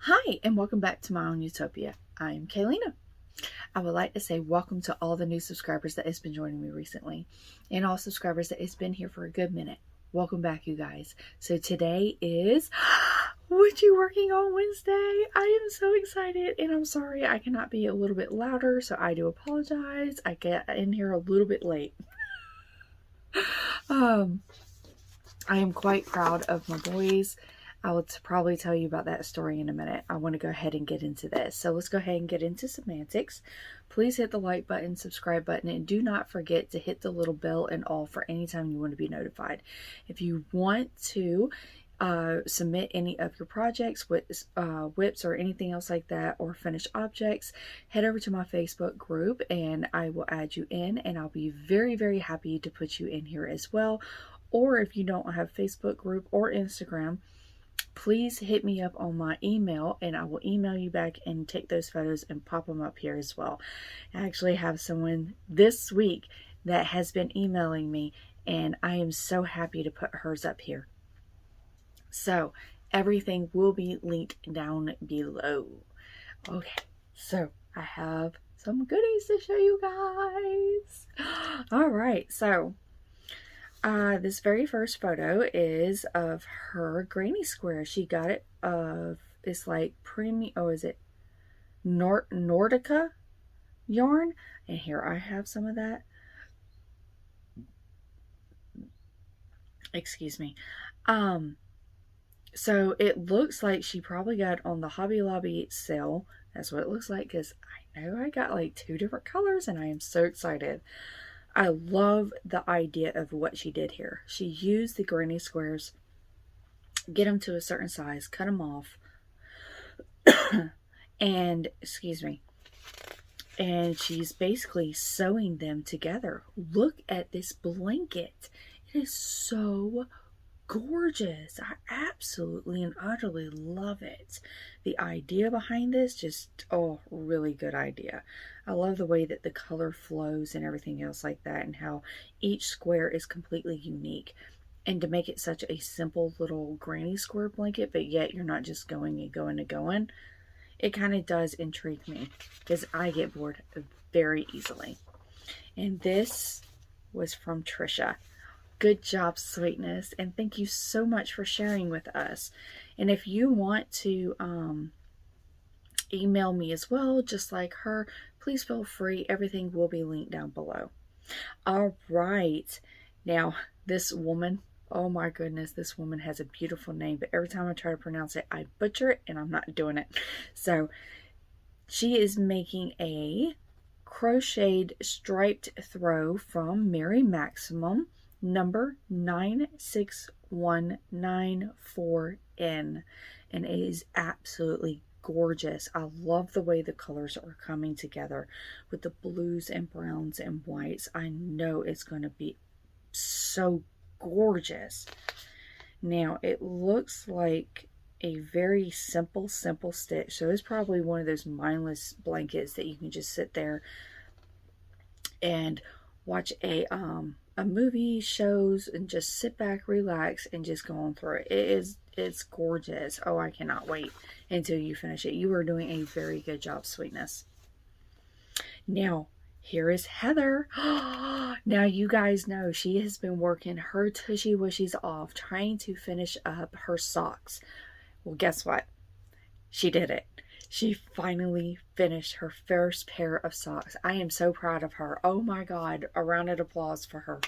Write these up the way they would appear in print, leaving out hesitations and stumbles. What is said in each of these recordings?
Hi, and welcome back to my own Utopia. I'm Kayleena. I would like to say welcome to all the new subscribers that has been joining me recently, and all subscribers that has been here for a good minute. Welcome back, you guys. So today is Whatcha Working On Wednesday. I am so excited, and I'm sorry I cannot be a little bit louder, so I do apologize. I get in here a little bit late. I am quite proud of my boys. I will probably tell you about that story in a minute. I want to go ahead and get into this. So let's go ahead and get into semantics. Please hit the like button, subscribe button, and do not forget to hit the little bell and all for any time you want to be notified. If you want to submit any of your projects with whips or anything else like that, or finished objects, head over to my Facebook group and I will add you in, and I'll be very, very happy to put you in here as well. Or if you don't have Facebook group or Instagram, please hit me up on my email and I will email you back and take those photos and pop them up here as well. I actually have someone this week that has been emailing me, and I am so happy to put hers up here. So everything will be linked down below. Okay, so I have some goodies to show you guys. All right, so this very first photo is of her granny square. She got it of, it's like premium, oh, is it Nordica yarn? And here I have some of that. Excuse me. So it looks like she probably got it on the Hobby Lobby sale. That's what it looks like, because I know I got like 2 different colors and I am so excited. I love the idea of what she did here. She used the granny squares, get them to a certain size, cut them off, and, excuse me, and she's basically sewing them together. Look at this blanket. It is so gorgeous. I absolutely and utterly love it. The idea behind this, just, oh, really good idea. I love the way that the color flows and everything else like that, and how each square is completely unique. And to make it such a simple little granny square blanket, but yet you're not just going and going and going, it kind of does intrigue me, because I get bored very easily. And this was from Trisha. Good job, sweetness, and thank you so much for sharing with us. And if you want to email me as well, just like her, please feel free. Everything will be linked down below. All right, now this woman, oh my goodness, this woman has a beautiful name, but every time I try to pronounce it, I butcher it, and I'm not doing it. So she is making a crocheted striped throw from Mary Maximum, number 96194N, and it is absolutely gorgeous. I love the way the colors are coming together with the blues and browns and whites. I know it's going to be so gorgeous. Now it looks like a very simple stitch, so it's probably one of those mindless blankets that you can just sit there and watch a movie, shows, and just sit back, relax, and just go on through it. It's gorgeous. Oh, I cannot wait until you finish it. You are doing a very good job, sweetness. Now, here is Heather. Now, you guys know she has been working her tushy wishies off trying to finish up her socks. Well, guess what? She did it. She finally finished her first pair of socks. I am so proud of her. Oh my God. A round of applause for her.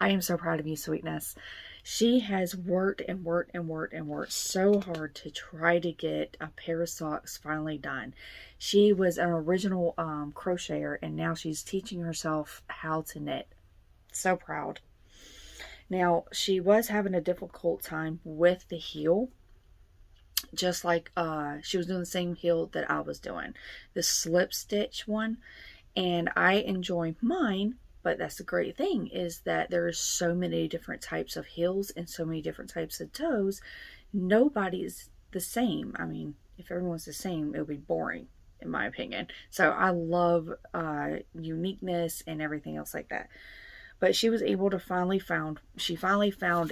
I am so proud of you, sweetness. She has worked and worked and worked and worked so hard to try to get a pair of socks finally done. She was an original crocheter, and now she's teaching herself how to knit. So proud. Now, she was having a difficult time with the heel. Just like she was doing the same heel that I was doing, the slip stitch one, and I enjoy mine. But that's the great thing, is that there's so many different types of heels and so many different types of toes. Nobody's the same. I mean, if everyone's the same, it would be boring, in my opinion. So I love uniqueness and everything else like that. But she was able to finally found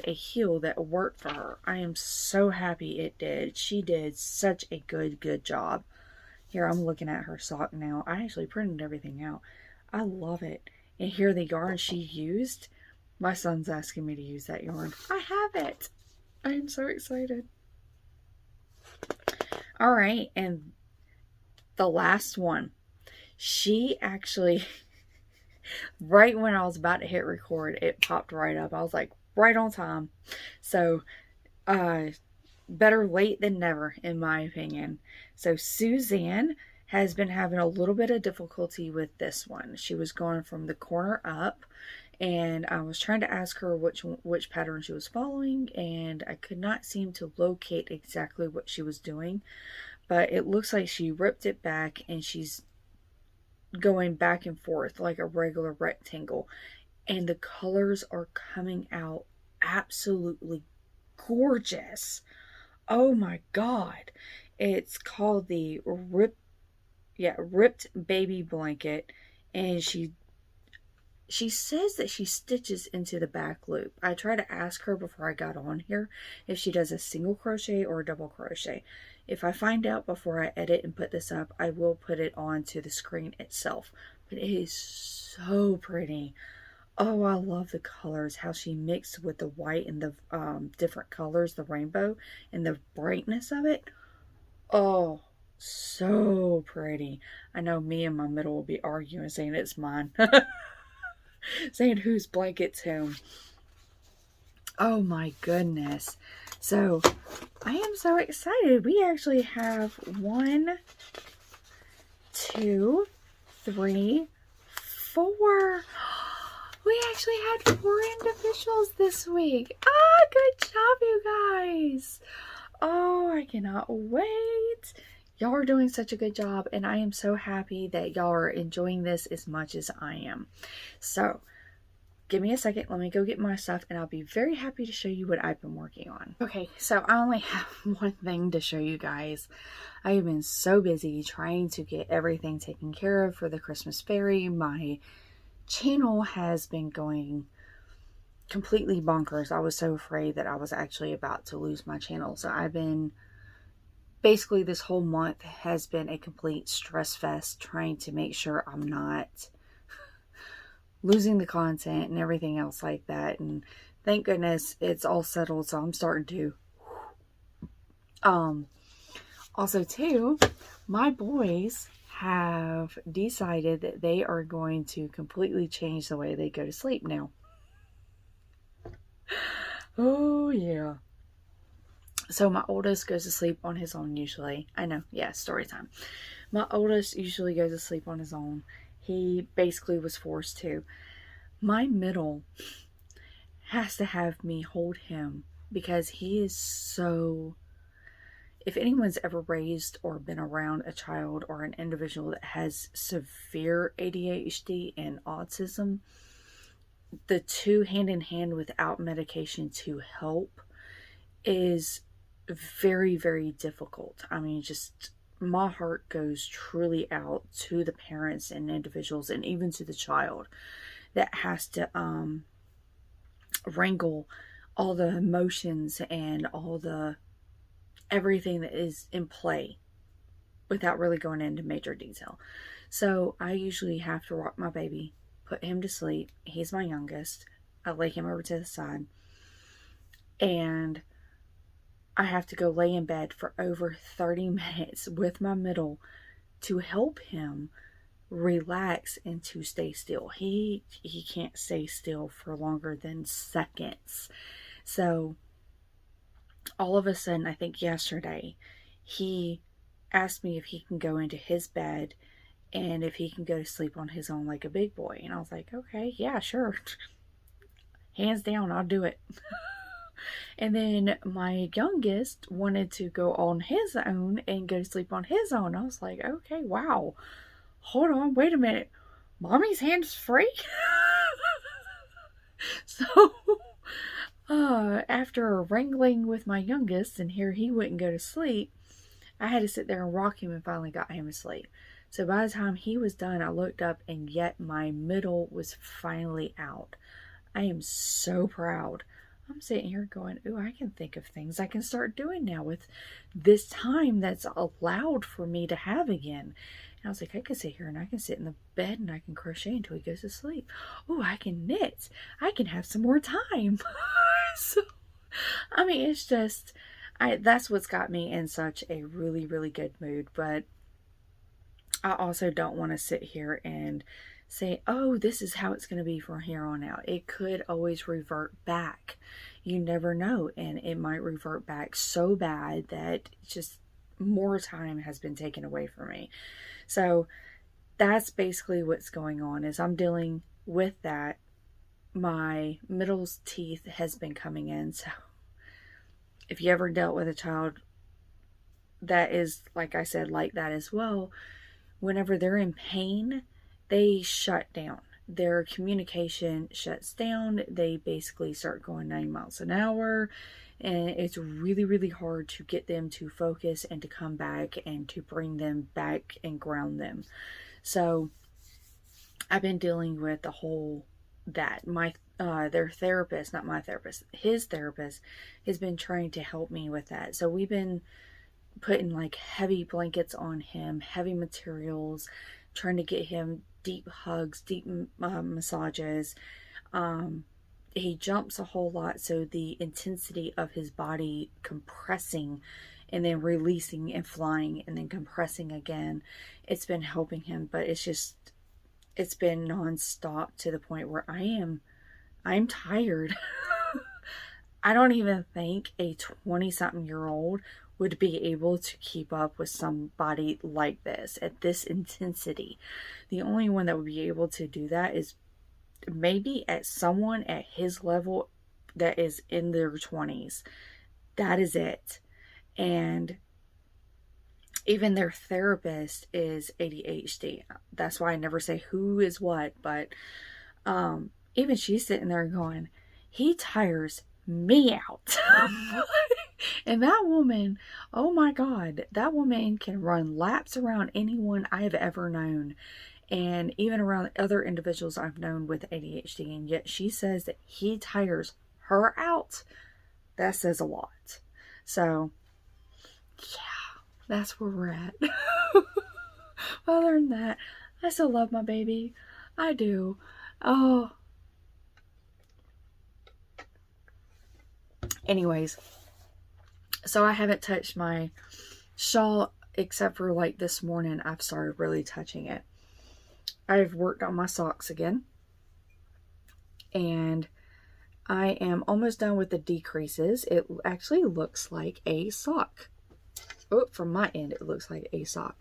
a heel that worked for her. I am so happy it did. She did such a good job. Here, I'm looking at her sock now. I actually printed everything out. I love it. And here, the yarn she used. My son's asking me to use that yarn. I have it. I am so excited. All right, and the last one. She actually, right when I was about to hit record, it popped right up. I was like, right on time. So, better late than never, in my opinion. So Suzanne has been having a little bit of difficulty with this one. She was going from the corner up, and I was trying to ask her which pattern she was following, and I could not seem to locate exactly what she was doing. But it looks like she ripped it back, and she's going back and forth like a regular rectangle. And the colors are coming out absolutely gorgeous. Oh my God. It's called the Ripped Baby Blanket. And she says that she stitches into the back loop. I tried to ask her before I got on here if she does a single crochet or a double crochet. If I find out before I edit and put this up, I will put it onto the screen itself. But it is so pretty. Oh, I love the colors, how she mixed with the white and the different colors, the rainbow, and the brightness of it. Oh, so pretty. I know me and my middle will be arguing, saying it's mine. Saying whose blanket's whom. Oh my goodness. So, I am so excited. We actually have 1, 2, 3, 4. We actually had 4 individuals this week. Ah, good job, you guys. Oh, I cannot wait. Y'all are doing such a good job, and I am so happy that y'all are enjoying this as much as I am. So, give me a second. Let me go get my stuff, and I'll be very happy to show you what I've been working on. Okay, so I only have one thing to show you guys. I have been so busy trying to get everything taken care of for the Christmas fairy. My channel has been going completely bonkers. I was so afraid that I was actually about to lose my channel. So I've been, basically this whole month has been a complete stress fest trying to make sure I'm not losing the content and everything else like that. And thank goodness it's all settled, so I'm starting to also too, my boys have decided that they are going to completely change the way they go to sleep now. Oh yeah. So my oldest goes to sleep on his own usually. I know, yeah, story time. My oldest usually goes to sleep on his own. He basically was forced to. My middle has to have me hold him because he is so... If anyone's ever raised or been around a child or an individual that has severe ADHD and autism, the two hand in hand without medication to help is very, very difficult. I mean, just my heart goes truly out to the parents and individuals and even to the child that has to wrangle all the emotions and all the everything that is in play without really going into major detail. So I usually have to rock my baby, put him to sleep. He's my youngest. I lay him over to the side, and I have to go lay in bed for over 30 minutes with my middle to help him relax and to stay still. He can't stay still for longer than seconds. So all of a sudden, I think yesterday, he asked me if he can go into his bed and if he can go to sleep on his own like a big boy. And I was like, okay, yeah, sure. Hands down, I'll do it. And then my youngest wanted to go on his own and go to sleep on his own. I was like, okay, wow. Hold on, wait a minute. Mommy's hands free? So... after wrangling with my youngest, and here he wouldn't go to sleep, I had to sit there and rock him and finally got him to sleep. So by the time he was done, I looked up and yet my middle was finally out. I am so proud. I'm sitting here going, ooh, I can think of things I can start doing now with this time that's allowed for me to have again. And I was like, I can sit here and I can sit in the bed and I can crochet until he goes to sleep. Oh, I can knit. I can have some more time. So, I mean, it's just, that's what's got me in such a really, really good mood. But I also don't want to sit here and say, oh, this is how it's going to be from here on out. It could always revert back. You never know. And it might revert back so bad that just more time has been taken away from me. So that's basically what's going on, is I'm dealing with that. My middle teeth has been coming in. So if you ever dealt with a child that is, like I said, like that as well, whenever they're in pain, they shut down. Their communication shuts down. They basically start going 9 miles an hour. And it's really, really hard to get them to focus and to come back and to bring them back and ground them. So I've been dealing with the whole that. Their therapist, not my therapist, his therapist has been trying to help me with that. So we've been putting like heavy blankets on him, heavy materials, trying to get him deep hugs, deep massages. He jumps a whole lot, so the intensity of his body compressing and then releasing and flying and then compressing again, it's been helping him. But it's been nonstop to the point where I'm tired. I don't even think a 20-something-year-old would be able to keep up with somebody like this at this intensity. The only one that would be able to do that is maybe at someone at his level that is in their 20s. That is it. And even their therapist is ADHD. That's why I never say who is what, but even she's sitting there going, he tires me out. And that woman, oh my God, that woman can run laps around anyone I have ever known, and even around other individuals I've known with ADHD, and yet she says that he tires her out. That says a lot. So yeah, that's where we're at. Other than that, I still love my baby. I do. Oh, anyways, so I haven't touched my shawl except for like this morning. I've started really touching it. I've worked on my socks again, and I am almost done with the decreases. It actually looks like a sock. Oh, from my end, it looks like a sock.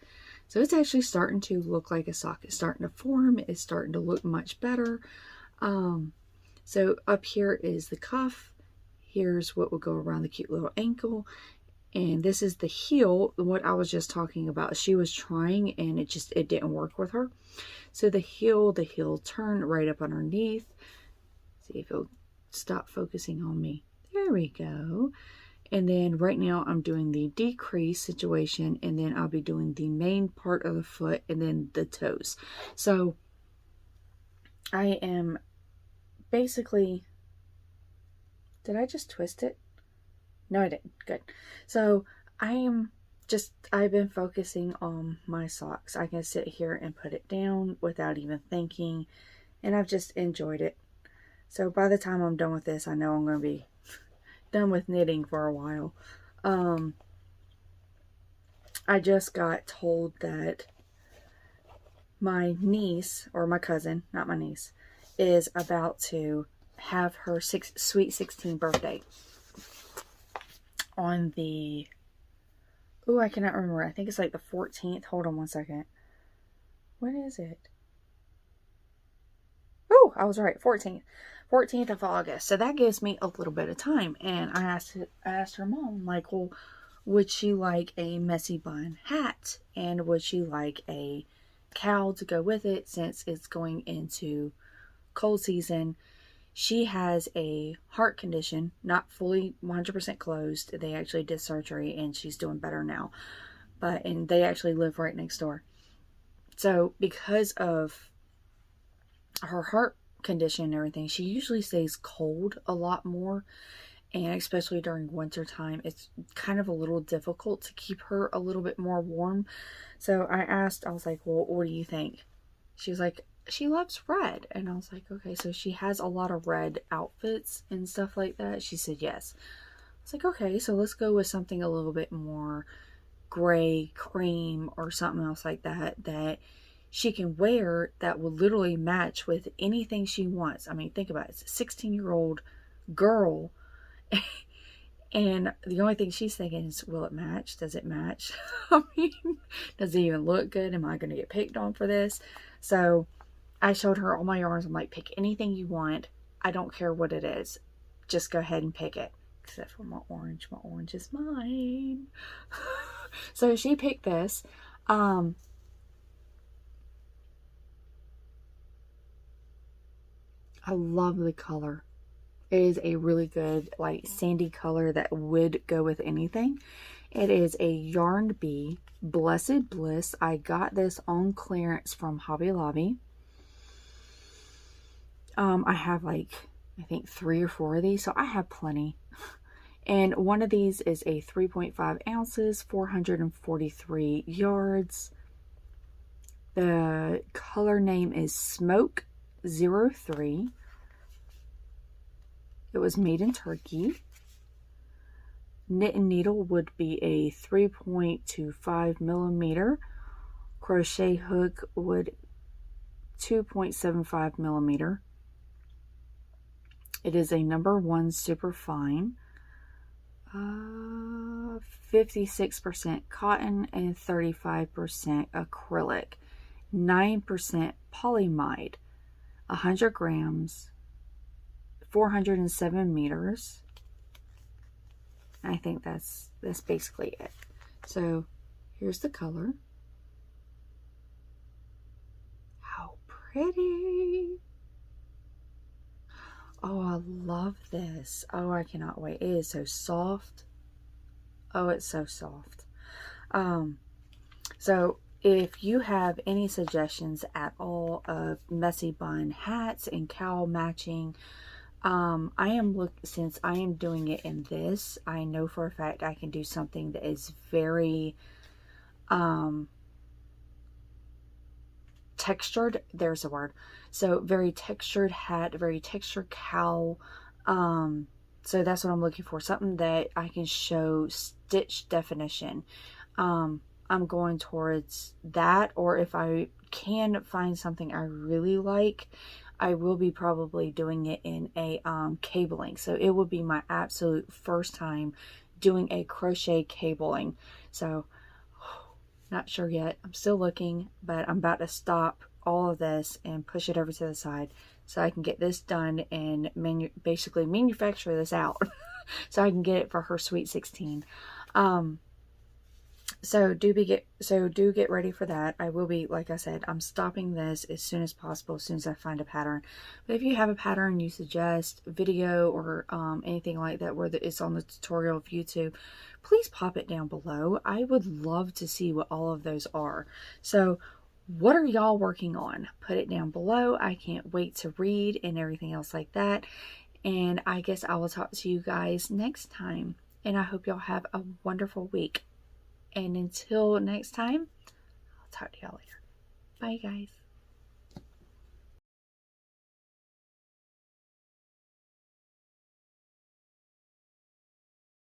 So it's actually starting to look like a sock. It's starting to form. It's starting to look much better. So up here is the cuff. Here's what will go around the cute little ankle. And this is the heel, what I was just talking about. She was trying and it didn't work with her. So the heel turn right up underneath. See if it'll stop focusing on me. There we go. And then right now I'm doing the decrease situation, and then I'll be doing the main part of the foot and then the toes. So I am basically, did I just twist it? No, I didn't. Good. So I've been focusing on my socks. I can sit here and put it down without even thinking, and I've just enjoyed it. So by the time I'm done with this, I know I'm going to be done with knitting for a while. I just got told that my niece, or my cousin, not my niece, is about to have her sweet 16 birthday on the, oh, I cannot remember. I think it's like the 14th. Hold on one second. What is it? Oh, I was right. 14th of August. So that gives me a little bit of time. And I asked her mom, like, well, would she like a messy bun hat? And would she like a cowl to go with it, since it's going into cold season? She has a heart condition, not fully 100% closed. They actually did surgery and she's doing better now. And they actually live right next door. So because of her heart condition and everything, she usually stays cold a lot more. And especially during winter time, it's kind of a little difficult to keep her a little bit more warm. So I was like, well, what do you think? She was like, she loves red. And I was like, okay, so she has a lot of red outfits and stuff like that. She said yes. I was like, okay, so let's go with something a little bit more gray, cream, or something else like that, that she can wear that will literally match with anything she wants. I mean, think about it. It's a 16-year-old girl. And the only thing she's thinking is, will it match? Does it match? I mean, does it even look good? Am I going to get picked on for this? So I showed her all my yarns. I'm like, pick anything you want. I don't care what it is. Just go ahead and pick it. Except for my orange. My orange is mine. So she picked this. I love the color. It is a really good, like, sandy color that would go with anything. It is a Yarn Bee Blessed Bliss. I got this on clearance from Hobby Lobby. I have, like, I think 3 or 4 of these, so I have plenty. And one of these is a 3.5 ounces, 443 yards. The color name is Smoke 03. It was made in Turkey. Knit and needle would be a 3.25 millimeter. Crochet hook would 2.75 millimeter. It is a #1 super fine. 56% cotton and 35% acrylic. 9% polyamide. 100 grams. 407 meters. I think that's basically it. So here's the color. How pretty. Oh, I love this. Oh, I cannot wait. It is so soft. Oh, it's so soft. So if you have any suggestions at all of messy bun hats and cowl matching, since I am doing it in this, I know for a fact I can do something that is very textured. There's a word. So very textured hat, very textured cowl. So that's what I'm looking for. Something that I can show stitch definition. I'm going towards that, or if I can find something I really like, I will be probably doing it in a cabling. So it would be my absolute first time doing a crochet cabling. So not sure yet. I'm still looking, but I'm about to stop all of this and push it over to the side so I can get this done and basically manufacture this out so I can get it for her Sweet 16. So do get ready for that. I will be, like I said, I'm stopping this as soon as possible, as soon as I find a pattern. But if you have a pattern you suggest, video or anything like that, where it's on the tutorial of YouTube, please pop it down below. I would love to see what all of those are. So what are y'all working on? Put it down below. I can't wait to read and everything else like that. And I guess I will talk to you guys next time. And I hope y'all have a wonderful week. And until next time, I'll talk to y'all later. Bye, guys.